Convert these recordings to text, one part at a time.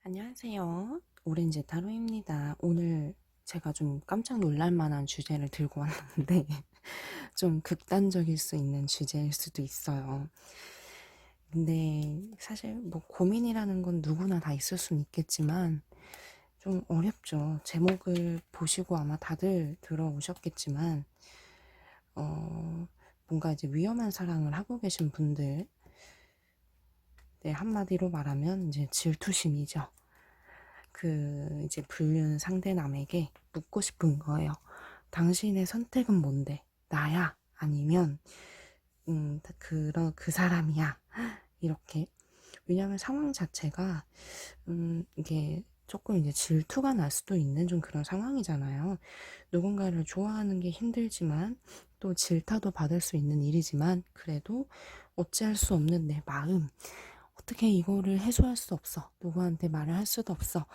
안녕하세요. 오렌지 타로입니다. 오늘 제가 좀 깜짝 놀랄 만한 주제를 들고 왔는데 좀 극단적일 수 있는 주제일 수도 있어요. 근데 사실 뭐 고민이라는 건 누구나 다 있을 수는 있겠지만 좀 어렵죠. 제목을 보시고 아마 다들 들어오셨겠지만 뭔가 이제 위험한 사랑을 하고 계신 분들, 네, 한마디로 말하면 이제 질투심이죠. 이제 불륜 상대남에게 묻고 싶은 거예요. 당신의 선택은 뭔데? 나야? 아니면 그 사람이야? 이렇게. 왜냐하면 상황 자체가 이게 조금 이제 질투가 날 수도 있는 좀 그런 상황이잖아요. 누군가를 좋아하는 게 힘들지만 또 질타도 받을 수 있는 일이지만 그래도 어찌할 수 없는 내 마음, 어떻게 이거를 해소할 수 없어. 누구한테 말을 할 수도 없어.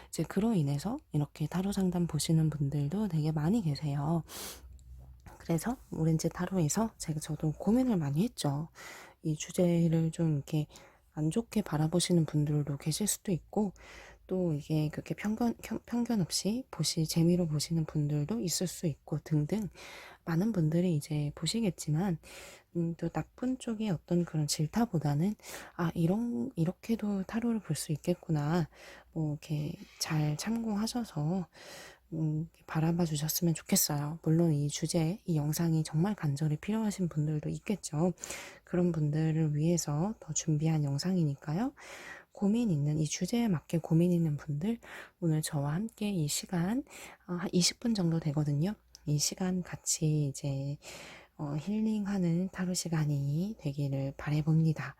이제 그로 인해서 이렇게 타로 상담 보시는 분들도 되게 많이 계세요. 그래서 오렌지 타로에서 저도 고민을 많이 했죠. 이 주제를 좀 이렇게 안 좋게 바라보시는 분들도 계실 수도 있고, 또 이게 그렇게 편견 없이 재미로 보시는 분들도 있을 수 있고 등등 많은 분들이 이제 보시겠지만, 또 나쁜 쪽의 어떤 그런 질타보다는 이렇게도 타로를 볼 수 있겠구나. 뭐 이렇게 잘 참고하셔서 바라봐 주셨으면 좋겠어요. 물론 이 주제, 이 영상이 정말 간절히 필요하신 분들도 있겠죠. 그런 분들을 위해서 더 준비한 영상이니까요. 이 주제에 맞게 고민 있는 분들, 오늘 저와 함께 이 시간, 한 20분 정도 되거든요. 이 시간 같이 이제 힐링하는 타로 시간이 되기를 바라봅니다.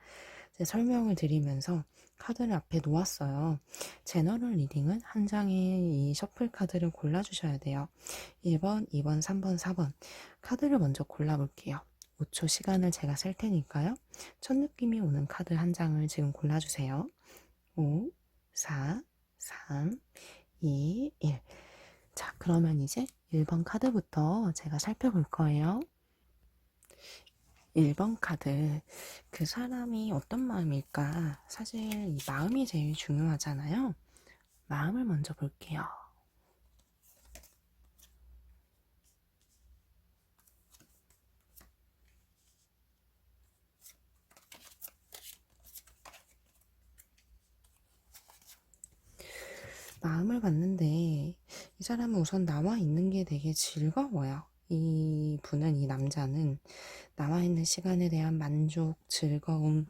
설명을 드리면서 카드를 앞에 놓았어요. 제너럴 리딩은 한 장의 이 셔플 카드를 골라주셔야 돼요. 1번, 2번, 3번, 4번. 카드를 먼저 골라볼게요. 5초 시간을 제가 셀 테니까요. 첫 느낌이 오는 카드 한 장을 지금 골라주세요. 5, 4, 3, 2, 1. 자, 그러면 이제 1번 카드부터 제가 살펴볼 거예요. 1번 카드. 그 사람이 어떤 마음일까? 사실 이 마음이 제일 중요하잖아요. 마음을 먼저 볼게요. 마음을 봤는데 이 사람은 우선 나와 있는 게 되게 즐거워요. 이 남자는 나와 있는 시간에 대한 만족, 즐거움,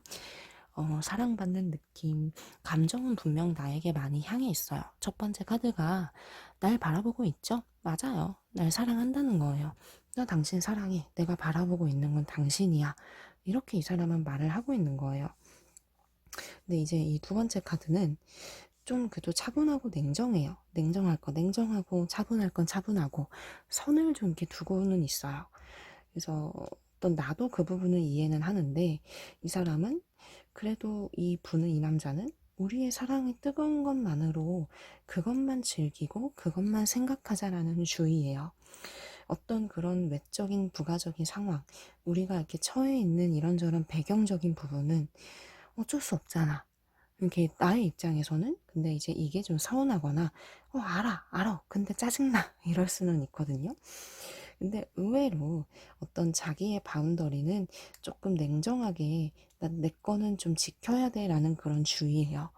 사랑받는 느낌, 감정은 분명 나에게 많이 향해 있어요. 첫 번째 카드가 날 바라보고 있죠? 맞아요. 날 사랑한다는 거예요. 나 당신 사랑해. 내가 바라보고 있는 건 당신이야. 이렇게 이 사람은 말을 하고 있는 거예요. 근데 이제 이 두 번째 카드는 좀 그래도 차분하고 냉정해요. 냉정할 거 냉정하고 차분할 건 차분하고 선을 좀 이렇게 두고는 있어요. 그래서 어떤 나도 그 부분을 이해는 하는데 이 사람은 그래도 이 남자는 우리의 사랑이 뜨거운 것만으로 그것만 즐기고 그것만 생각하자라는 주의예요. 어떤 그런 외적인 부가적인 상황, 우리가 이렇게 처해 있는 이런저런 배경적인 부분은 어쩔 수 없잖아. 이렇게 나의 입장에서는 근데 이제 이게 좀 서운하거나 알아 근데 짜증나 이럴 수는 있거든요. 근데 의외로 어떤 자기의 바운더리는 조금 냉정하게 내 거는 좀 지켜야 돼라는 그런 주의예요.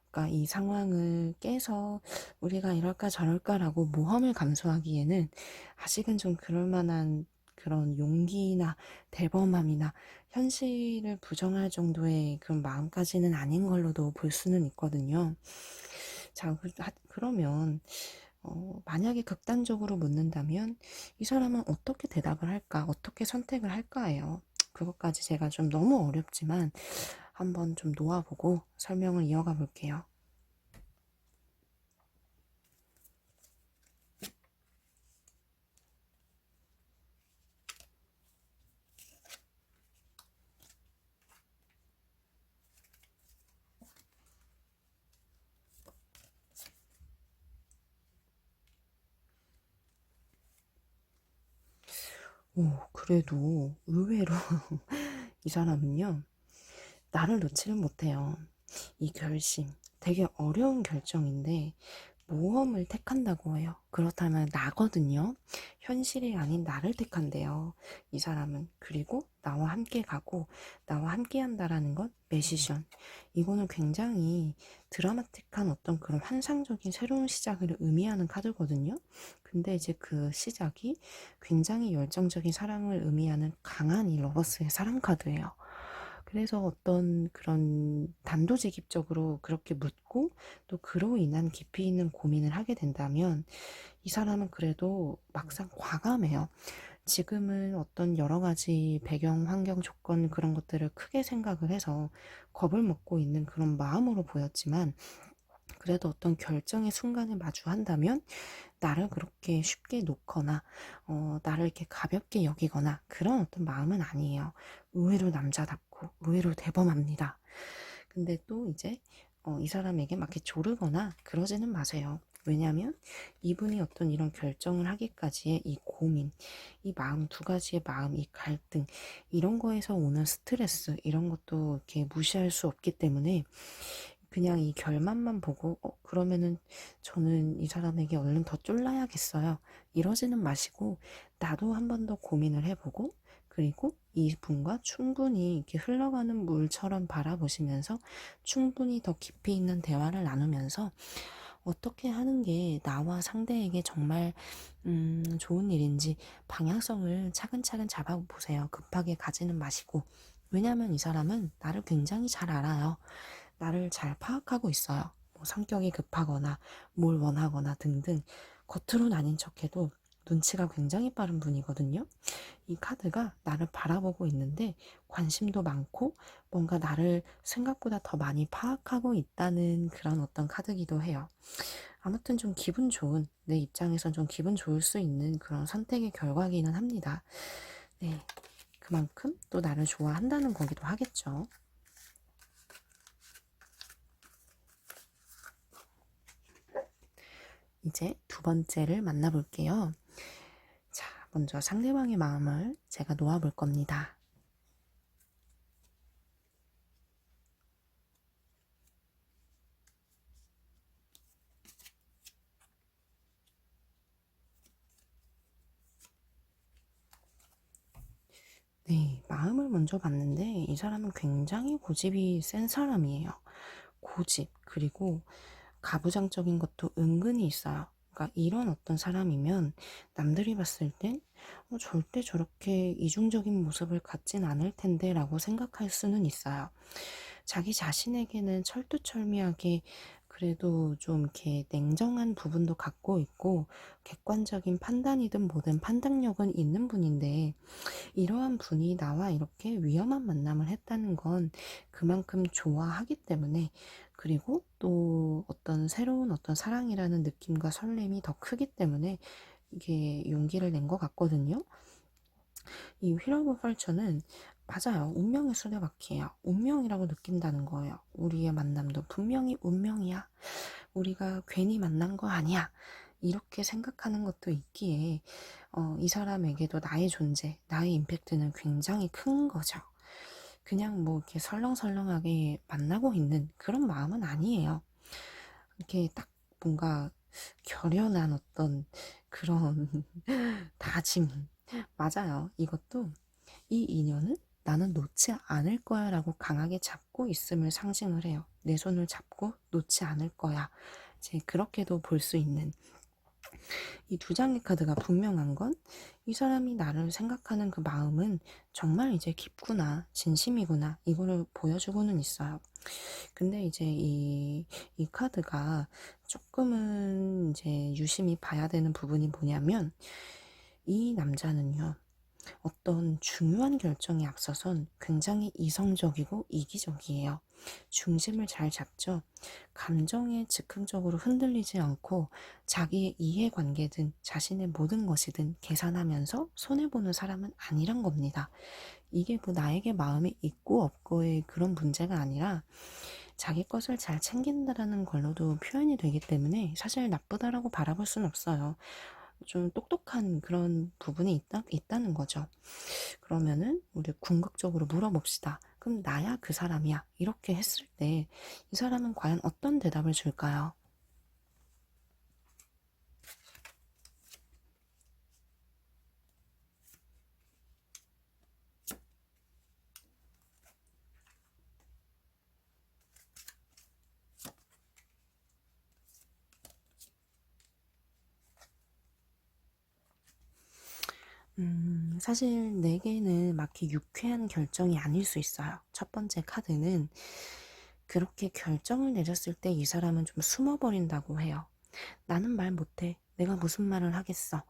그러니까 이 상황을 깨서 우리가 이럴까 저럴까라고 모험을 감수하기에는 아직은 좀 그럴 만한 그런 용기나 대범함이나 현실을 부정할 정도의 그런 마음까지는 아닌 걸로도 볼 수는 있거든요. 자, 그러면 만약에 극단적으로 묻는다면 이 사람은 어떻게 대답을 할까? 어떻게 선택을 할까예요. 그것까지 제가 좀 너무 어렵지만 한번 좀 놓아보고 설명을 이어가 볼게요. 그래도 의외로 이 사람은요, 나를 놓지를 못해요. 이 결심, 되게 어려운 결정인데 모험을 택한다고 해요. 그렇다면 나거든요. 현실이 아닌 나를 택한대요. 이 사람은. 그리고 나와 함께 가고 나와 함께 한다라는 건 메시션. 이거는 굉장히 드라마틱한 어떤 그런 환상적인 새로운 시작을 의미하는 카드거든요. 근데 이제 그 시작이 굉장히 열정적인 사랑을 의미하는 강한 이 러버스의 사랑 카드예요. 그래서 어떤 그런 단도직입적으로 그렇게 묻고 또 그로 인한 깊이 있는 고민을 하게 된다면 이 사람은 그래도 막상 과감해요. 지금은 어떤 여러 가지 배경, 환경, 조건 그런 것들을 크게 생각을 해서 겁을 먹고 있는 그런 마음으로 보였지만 그래도 어떤 결정의 순간을 마주한다면 나를 그렇게 쉽게 놓거나 나를 이렇게 가볍게 여기거나 그런 어떤 마음은 아니에요. 의외로 남자답고 의외로 대범합니다. 근데 또 이제 이 사람에게 막 이렇게 조르거나 그러지는 마세요. 왜냐하면 이분이 어떤 이런 결정을 하기까지의 이 고민, 이 마음, 두 가지의 마음, 이 갈등, 이런 거에서 오는 스트레스, 이런 것도 이렇게 무시할 수 없기 때문에 그냥 이 결말만 보고 그러면은 저는 이 사람에게 얼른 더 쫄라야겠어요. 이러지는 마시고 나도 한 번 더 고민을 해보고 그리고 이분과 충분히 이렇게 흘러가는 물처럼 바라보시면서 충분히 더 깊이 있는 대화를 나누면서 어떻게 하는 게 나와 상대에게 정말 좋은 일인지 방향성을 차근차근 잡아보세요. 급하게 가지는 마시고. 왜냐하면 이 사람은 나를 굉장히 잘 알아요. 나를 잘 파악하고 있어요. 뭐 성격이 급하거나 뭘 원하거나 등등 겉으로는 아닌 척해도 눈치가 굉장히 빠른 분이거든요. 이 카드가 나를 바라보고 있는데 관심도 많고 뭔가 나를 생각보다 더 많이 파악하고 있다는 그런 어떤 카드기도 해요. 아무튼 좀 기분 좋은, 내 입장에선 좀 기분 좋을 수 있는 그런 선택의 결과기는 합니다. 네. 그만큼 또 나를 좋아한다는 거기도 하겠죠. 이제 두 번째를 만나볼게요. 자, 먼저 상대방의 마음을 제가 놓아볼 겁니다. 네, 마음을 먼저 봤는데 이 사람은 굉장히 고집이 센 사람이에요. 고집, 그리고 가부장적인 것도 은근히 있어요. 그러니까 이런 어떤 사람이면 남들이 봤을 땐 절대 저렇게 이중적인 모습을 갖진 않을 텐데 라고 생각할 수는 있어요. 자기 자신에게는 철두철미하게 그래도 좀 이렇게 냉정한 부분도 갖고 있고 객관적인 판단이든 뭐든 판단력은 있는 분인데 이러한 분이 나와 이렇게 위험한 만남을 했다는 건 그만큼 좋아하기 때문에 그리고 또 어떤 새로운 어떤 사랑이라는 느낌과 설렘이 더 크기 때문에 이게 용기를 낸 것 같거든요. 이 휠 오브 펄처는 맞아요. 운명의 수레바퀴예요. 운명이라고 느낀다는 거예요. 우리의 만남도 분명히 운명이야. 우리가 괜히 만난 거 아니야. 이렇게 생각하는 것도 있기에 이 사람에게도 나의 존재, 나의 임팩트는 굉장히 큰 거죠. 그냥 뭐 이렇게 설렁설렁하게 만나고 있는 그런 마음은 아니에요. 이렇게 딱 뭔가 결연한 어떤 그런 다짐. 맞아요. 이것도 이 인연은 나는 놓지 않을 거야 라고 강하게 잡고 있음을 상징을 해요. 내 손을 잡고 놓지 않을 거야. 이제 그렇게도 볼 수 있는 이 두 장의 카드가 분명한 건 이 사람이 나를 생각하는 그 마음은 정말 이제 깊구나, 진심이구나, 이거를 보여주고는 있어요. 근데 이제 이 카드가 조금은 이제 유심히 봐야 되는 부분이 뭐냐면 이 남자는요, 어떤 중요한 결정에 앞서선 굉장히 이성적이고 이기적이에요. 중심을 잘 잡죠. 감정에 즉흥적으로 흔들리지 않고 자기의 이해관계든 자신의 모든 것이든 계산하면서 손해보는 사람은 아니란 겁니다. 이게 뭐 나에게 마음이 있고 없고의 그런 문제가 아니라 자기 것을 잘 챙긴다라는 걸로도 표현이 되기 때문에 사실 나쁘다라고 바라볼 수는 없어요. 좀 똑똑한 그런 부분이 있다는 거죠. 그러면은 우리 궁극적으로 물어봅시다. 그럼 나야 그 사람이야. 이렇게 했을 때 이 사람은 과연 어떤 대답을 줄까요? 사실 내게는 막 이렇게 유쾌한 결정이 아닐 수 있어요. 첫 번째 카드는 그렇게 결정을 내렸을 때 이 사람은 좀 숨어버린다고 해요. 나는 말 못해. 내가 무슨 말을 하겠어.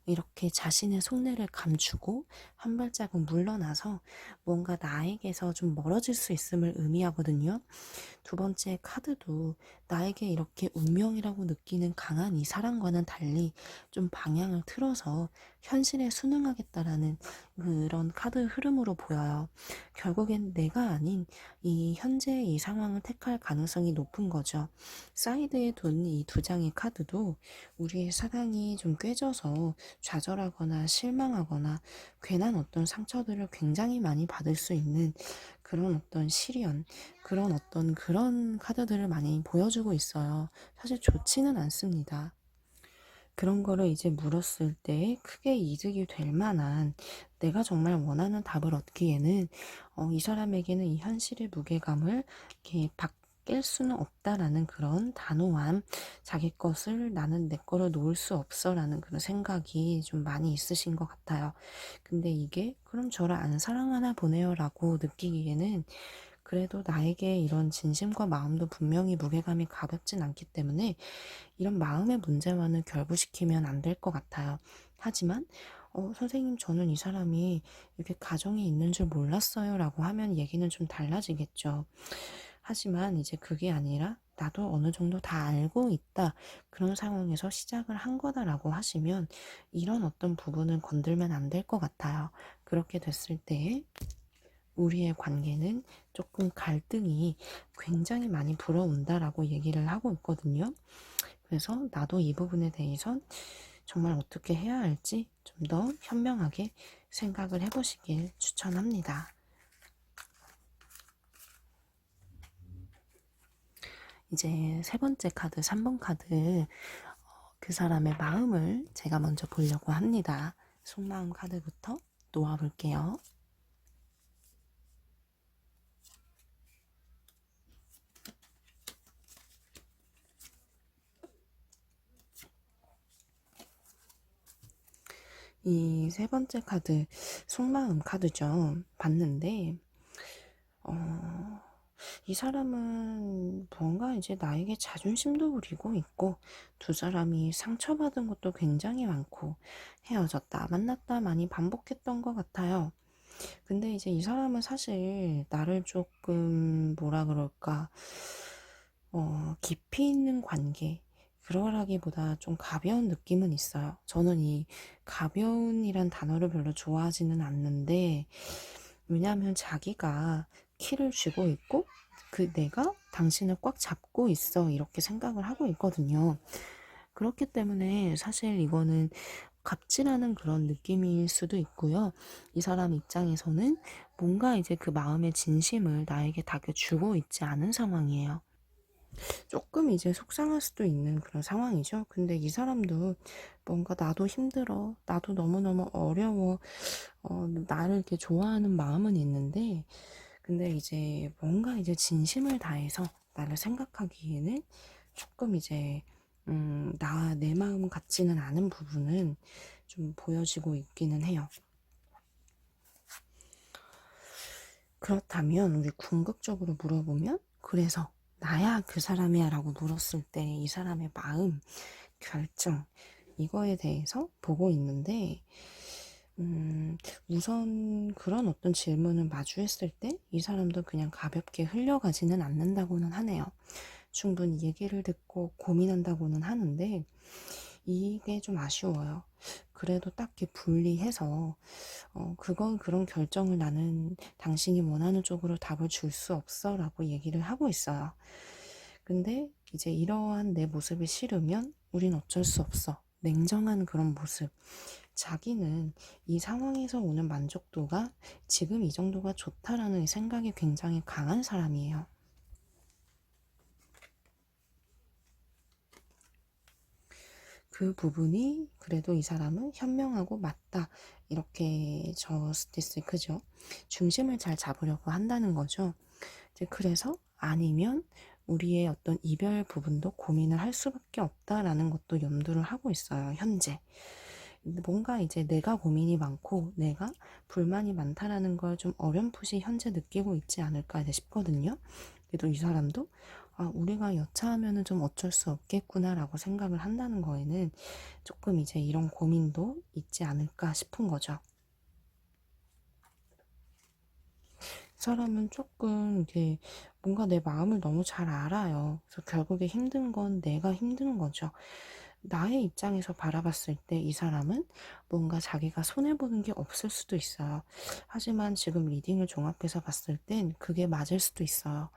이렇게 자신의 속내를 감추고 한 발자국 물러나서 뭔가 나에게서 좀 멀어질 수 있음을 의미하거든요. 두 번째 카드도 나에게 이렇게 운명이라고 느끼는 강한 이 사람과는 달리 좀 방향을 틀어서 현실에 순응하겠다라는 그런 카드 흐름으로 보여요. 결국엔 내가 아닌 이 현재의 이 상황을 택할 가능성이 높은 거죠. 사이드에 둔 이 두 장의 카드도 우리의 사랑이 좀 꿰져서 좌절하거나 실망하거나 괜한 어떤 상처들을 굉장히 많이 받을 수 있는 그런 어떤 시련, 그런 카드들을 많이 보여주고 있어요. 사실 좋지는 않습니다. 그런 거를 이제 물었을 때 크게 이득이 될 만한 내가 정말 원하는 답을 얻기에는 이 사람에게는 이 현실의 무게감을 이렇게 깰 수는 없다라는 그런 단호함, 자기 것을 나는 내 거를 놓을 수 없어라는 그런 생각이 좀 많이 있으신 것 같아요. 근데 이게 그럼 저를 안 사랑하나 보네요라고 느끼기에는 그래도 나에게 이런 진심과 마음도 분명히 무게감이 가볍진 않기 때문에 이런 마음의 문제만을 결부시키면 안 될 것 같아요. 하지만 선생님 저는 이 사람이 이렇게 가정이 있는 줄 몰랐어요 라고 하면 얘기는 좀 달라지겠죠. 하지만 이제 그게 아니라 나도 어느 정도 다 알고 있다. 그런 상황에서 시작을 한 거다라고 하시면 이런 어떤 부분은 건들면 안 될 것 같아요. 그렇게 됐을 때 우리의 관계는 조금 갈등이 굉장히 많이 불어온다라고 얘기를 하고 있거든요. 그래서 나도 이 부분에 대해선 정말 어떻게 해야 할지 좀 더 현명하게 생각을 해보시길 추천합니다. 이제 세 번째 카드, 3번 카드, 그 사람의 마음을 제가 먼저 보려고 합니다. 속마음 카드부터 놓아볼게요. 이 세 번째 카드, 속마음 카드죠. 봤는데, 어, 이 사람은 뭔가 이제 나에게 자존심도 부리고 있고, 두 사람이 상처받은 것도 굉장히 많고, 헤어졌다, 만났다 많이 반복했던 것 같아요. 근데 이제 이 사람은 사실 나를 조금, 뭐라 그럴까, 깊이 있는 관계, 그러라기보다 좀 가벼운 느낌은 있어요. 저는 이 가벼운이란 단어를 별로 좋아하지는 않는데, 왜냐하면 자기가 키를 쥐고 있고, 그 내가 당신을 꽉 잡고 있어. 이렇게 생각을 하고 있거든요. 그렇기 때문에 사실 이거는 갑질하는 그런 느낌일 수도 있고요. 이 사람 입장에서는 뭔가 이제 그 마음의 진심을 나에게 다겨주고 있지 않은 상황이에요. 조금 이제 속상할 수도 있는 그런 상황이죠. 근데 이 사람도 뭔가 나도 힘들어, 나도 너무너무 어려워, 나를 이렇게 좋아하는 마음은 있는데, 근데 이제 뭔가 이제 진심을 다해서 나를 생각하기에는 조금 이제, 내 마음 같지는 않은 부분은 좀 보여지고 있기는 해요. 그렇다면 우리 궁극적으로 물어보면, 그래서 나야 그 사람이야 라고 물었을 때 이 사람의 마음, 결정, 이거에 대해서 보고 있는데, 우선 그런 어떤 질문을 마주했을 때 이 사람도 그냥 가볍게 흘려가지는 않는다고는 하네요. 충분히 얘기를 듣고 고민한다고는 하는데, 이게 좀 아쉬워요. 그래도 딱히 분리해서 그건 그런 결정을 나는 당신이 원하는 쪽으로 답을 줄 수 없어 라고 얘기를 하고 있어요. 근데 이제 이러한 내 모습이 싫으면 우린 어쩔 수 없어. 냉정한 그런 모습. 자기는 이 상황에서 오는 만족도가 지금 이 정도가 좋다라는 생각이 굉장히 강한 사람이에요. 그 부분이 그래도 이 사람은 현명하고 맞다. 이렇게 저 스티스크죠. 중심을 잘 잡으려고 한다는 거죠. 이제 그래서 아니면 우리의 어떤 이별 부분도 고민을 할 수밖에 없다라는 것도 염두를 하고 있어요. 현재. 뭔가 이제 내가 고민이 많고 내가 불만이 많다라는 걸 좀 어렴풋이 현재 느끼고 있지 않을까 싶거든요. 그래도 이 사람도 우리가 여차하면은 좀 어쩔 수 없겠구나라고 생각을 한다는 거에는 조금 이제 이런 고민도 있지 않을까 싶은 거죠. 사람은 조금 이게 뭔가 내 마음을 너무 잘 알아요. 그래서 결국에 힘든 건 내가 힘든 거죠. 나의 입장에서 바라봤을 때 이 사람은 뭔가 자기가 손해보는 게 없을 수도 있어요. 하지만 지금 리딩을 종합해서 봤을 땐 그게 맞을 수도 있어요.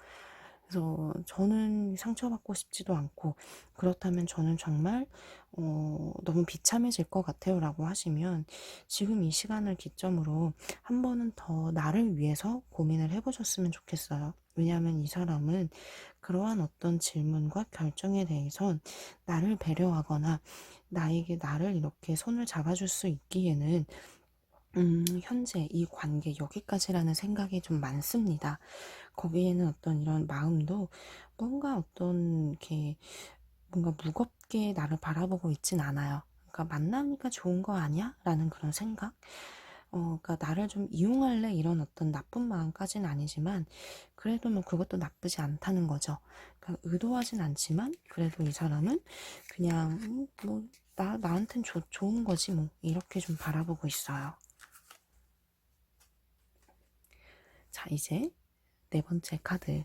그래서 저는 상처받고 싶지도 않고 그렇다면 저는 정말 너무 비참해질 것 같아요 라고 하시면 지금 이 시간을 기점으로 한 번은 더 나를 위해서 고민을 해보셨으면 좋겠어요. 왜냐하면 이 사람은 그러한 어떤 질문과 결정에 대해선 나를 배려하거나 나에게 나를 이렇게 손을 잡아줄 수 있기에는 현재 이 관계 여기까지라는 생각이 좀 많습니다. 거기에는 어떤 이런 마음도 뭔가 어떤 이렇게 뭔가 무겁게 나를 바라보고 있진 않아요. 그러니까 만나니까 좋은 거 아니야? 라는 그런 생각? 그러니까 나를 좀 이용할래? 이런 어떤 나쁜 마음까지는 아니지만, 그래도 뭐 그것도 나쁘지 않다는 거죠. 그러니까 의도하진 않지만, 그래도 이 사람은 그냥, 뭐, 나한텐 좋은 거지, 뭐. 이렇게 좀 바라보고 있어요. 자, 이제 네 번째 카드.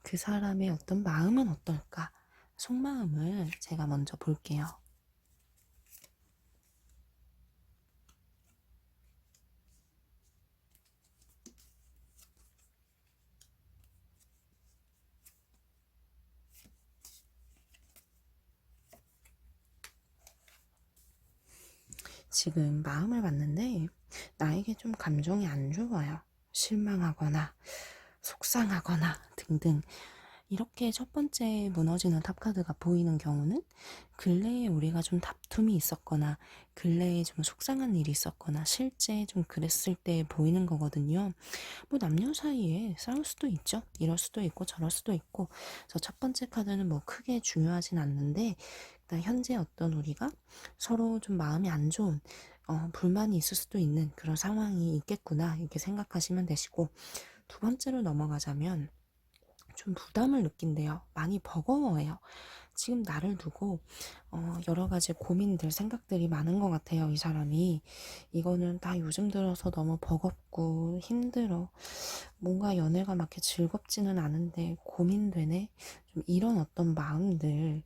그 사람의 어떤 마음은 어떨까? 속마음을 제가 먼저 볼게요. 지금 마음을 봤는데 나에게 좀 감정이 안 좋아요. 실망하거나 속상하거나 등등. 이렇게 첫 번째 무너지는 탑카드가 보이는 경우는 근래에 우리가 좀 다툼이 있었거나 근래에 좀 속상한 일이 있었거나 실제 좀 그랬을 때 보이는 거거든요. 뭐 남녀 사이에 싸울 수도 있죠. 이럴 수도 있고 저럴 수도 있고. 그래서 첫 번째 카드는 뭐 크게 중요하진 않는데 일단 현재 어떤 우리가 서로 좀 마음이 안 좋은 불만이 있을 수도 있는 그런 상황이 있겠구나 이렇게 생각하시면 되시고 두 번째로 넘어가자면 좀 부담을 느낀대요. 많이 버거워해요. 지금 나를 두고 여러 가지 고민들, 생각들이 많은 것 같아요. 이 사람이. 이거는 다 요즘 들어서 너무 버겁고 힘들어. 뭔가 연애가 막 이렇게 즐겁지는 않은데 고민되네. 좀 이런 어떤 마음들.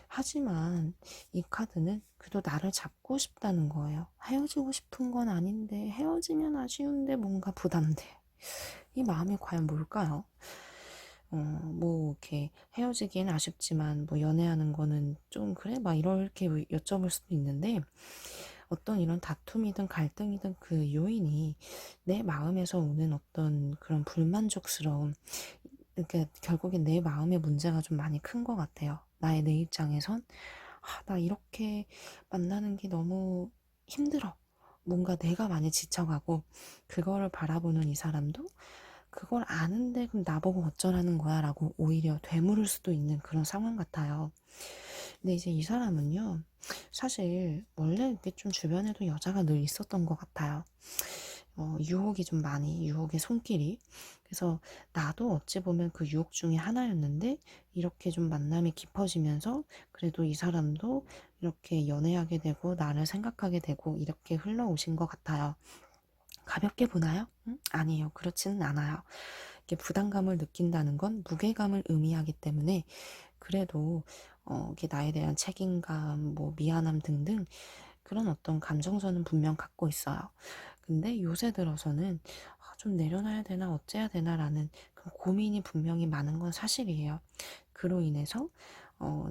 하지만 이 카드는 그래도 나를 잡고 싶다는 거예요. 헤어지고 싶은 건 아닌데 헤어지면 아쉬운데 뭔가 부담돼. 이 마음이 과연 뭘까요? 뭐, 이렇게 헤어지기엔 아쉽지만, 뭐, 연애하는 거는 좀, 그래? 막 이렇게 여쭤볼 수도 있는데, 어떤 이런 다툼이든 갈등이든 그 요인이 내 마음에서 오는 어떤 그런 불만족스러움, 그러니까 결국엔 내 마음의 문제가 좀 많이 큰 것 같아요. 내 입장에선, 나 이렇게 만나는 게 너무 힘들어. 뭔가 내가 많이 지쳐가고, 그거를 바라보는 이 사람도 그걸 아는데 그럼 나보고 어쩌라는 거야 라고 오히려 되물을 수도 있는 그런 상황 같아요. 근데 이제 이 사람은요, 사실 원래 이렇게 좀 주변에도 여자가 늘 있었던 것 같아요. 유혹이 좀 많이, 유혹의 손길이. 그래서 나도 어찌 보면 그 유혹 중에 하나였는데, 이렇게 좀 만남이 깊어지면서, 그래도 이 사람도 이렇게 연애하게 되고, 나를 생각하게 되고, 이렇게 흘러오신 것 같아요. 가볍게 보나요? 아니에요. 그렇지는 않아요. 이렇게 부담감을 느낀다는 건 무게감을 의미하기 때문에 그래도 이게 나에 대한 책임감, 뭐 미안함 등등 그런 어떤 감정선은 분명 갖고 있어요. 근데 요새 들어서는 좀 내려놔야 되나 어째야 되나라는 그 고민이 분명히 많은 건 사실이에요. 그로 인해서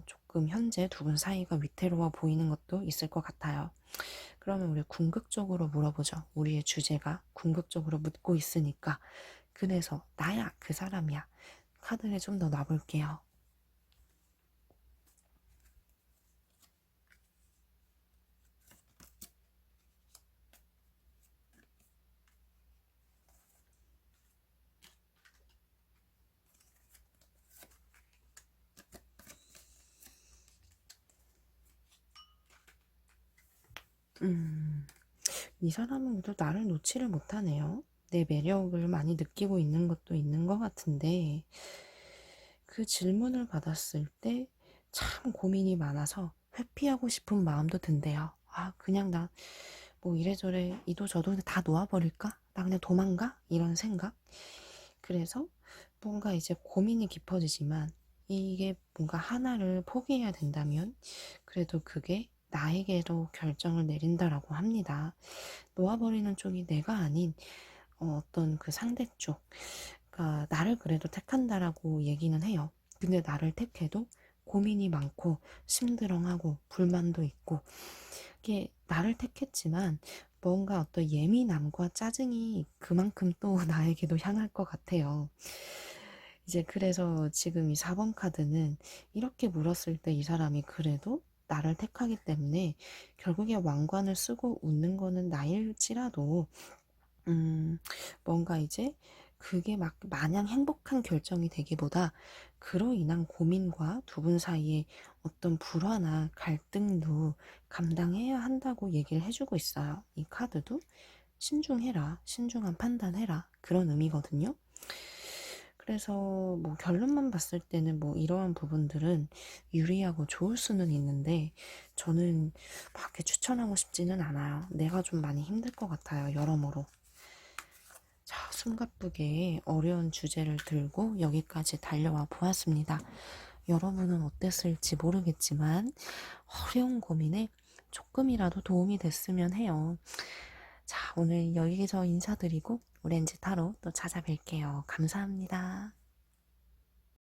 조금 현재 두 분 사이가 위태로워 보이는 것도 있을 것 같아요. 그러면 우리 궁극적으로 물어보죠. 우리의 주제가 궁극적으로 묻고 있으니까. 그래서 나야 그 사람이야. 카드를 좀 더 놔볼게요. 이 사람은 또 나를 놓지를 못하네요. 내 매력을 많이 느끼고 있는 것도 있는 것 같은데, 그 질문을 받았을 때 참 고민이 많아서 회피하고 싶은 마음도 든대요. 아, 그냥 나 뭐 이래저래 이도저도 다 놓아버릴까? 나 그냥 도망가? 이런 생각? 그래서 뭔가 이제 고민이 깊어지지만 이게 뭔가 하나를 포기해야 된다면 그래도 그게 나에게로 결정을 내린다라고 합니다. 놓아버리는 쪽이 내가 아닌 어떤 그 상대 쪽, 그러니까 나를 그래도 택한다라고 얘기는 해요. 근데 나를 택해도 고민이 많고 심드렁하고 불만도 있고 이게 나를 택했지만 뭔가 어떤 예민함과 짜증이 그만큼 또 나에게도 향할 것 같아요. 이제 그래서 지금 이 4번 카드는 이렇게 물었을 때 이 사람이 그래도 나를 택하기 때문에 결국에 왕관을 쓰고 웃는 거는 나일지라도 뭔가 이제 그게 막 마냥 행복한 결정이 되기보다 그로 인한 고민과 두 분 사이에 어떤 불화나 갈등도 감당해야 한다고 얘기를 해주고 있어요. 이 카드도 신중해라, 신중한 판단해라 그런 의미거든요. 그래서 뭐 결론만 봤을 때는 뭐 이러한 부분들은 유리하고 좋을 수는 있는데 저는 밖에 추천하고 싶지는 않아요. 내가 좀 많이 힘들 것 같아요, 여러모로. 자, 숨가쁘게 어려운 주제를 들고 여기까지 달려와 보았습니다. 여러분은 어땠을지 모르겠지만 어려운 고민에 조금이라도 도움이 됐으면 해요. 자, 오늘 여기서 인사드리고 오렌지 타로 또 찾아뵐게요. 감사합니다.